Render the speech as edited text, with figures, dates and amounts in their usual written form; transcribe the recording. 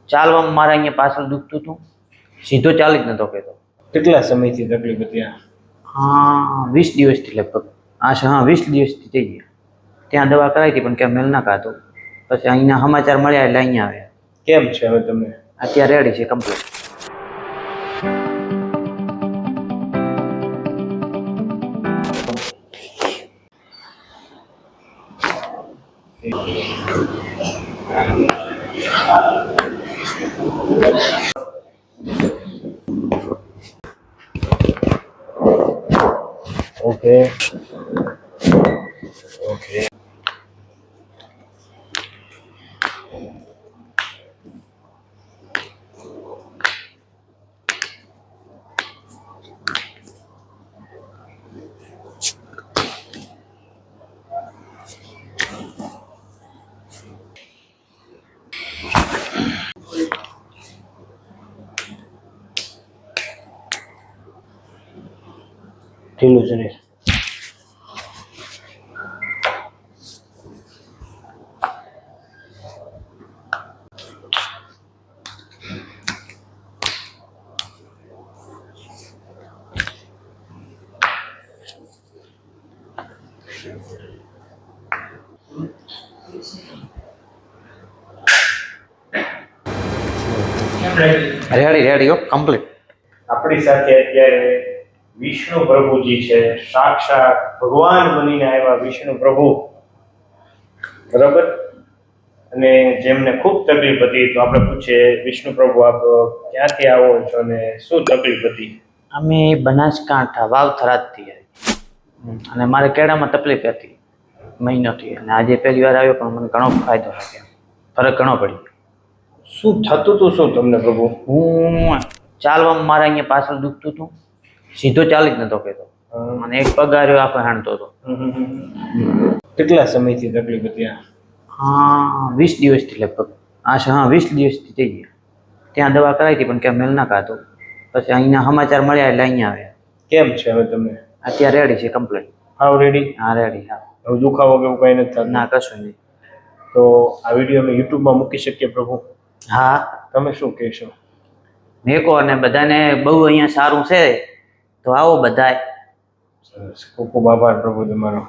ચાલવામાં મારા અહીંયા પાછળ દુખતું હતું, સીધો ચાલી જ નતો કહેતો. કેટલા સમયથી તકલીફ હતી આ? હા 20 દિવસથી લગભગ. હા 20 દિવસથી થઈ ગયા. ત્યાં દવા કરાવી હતી પણ ક્યાં મેલ ના ખાતો. પછી અહીંના સમાચાર મળ્યા એટલે અહીંયા આવ્યા. કેમ છે હવે તમે? અત્યારે રેડી છે કમ્પ્લીટ. Okay okay. ઢીલું શરીર. રેડી હો કમ્પ્લીટ. આપણી સાથે અત્યારે વિષ્ણુ પ્રભુજી છે, સાક્ષાત ભગવાન બનીને આવ્યા વિષ્ણુ પ્રભુ, બરાબર. અને જેમને ખૂબ તકલીફ હતી, તો આપણે પૂછીએ વિષ્ણુ પ્રભુ આપ ક્યાંથી આવો છો અને શું તકલીફ હતી? અમે બનાસકાંઠા વાવ થરાદથી આવી અને મારે કેળામાં તકલીફ હતી મહિનોથી, અને આજે પહેલી વાર આવ્યો પણ મને ઘણો ફાયદો લાગ્યો, ફરક ઘણો પડ્યો. શું થતું હતું શું તમને પ્રભુ? હું ચાલવામાં મારા અહીંયા પાછળ દુખતું હતું, સીધો ચાલી જ નતો કહેતો અને એક પગાર્યો આપણે હાણતો હતો. કેટલા સમયથી તકલીફ હતી આ? હા 20 દિવસથી લગભગ. હા 20 દિવસથી થઈ ગયા. ત્યાં દવા કરાવી હતી પણ ક્યાં મેલ ના ખાતો. પછી અહીંના સમાચાર મળ્યા એટલે અહીંયા આવ્યા. કેમ છે હવે તમે? અત્યારે રેડી છે કમ્પ્લીટ. હાવ રેડી? હા રેડી. હા હવે દુખાવો કે એવું કંઈ નથી થતું? ના કશું નહીં. તો આ વિડીયો અમે યુટ્યુબમાં મૂકી શકીએ પ્રભુ? હા તમે શું કહેશો? મેકો અને બધાને બહુ અહીંયા સારું છે તો આવો બધાય. સરસ, ખૂબ ખૂબ આભાર પ્રભુ તમારો.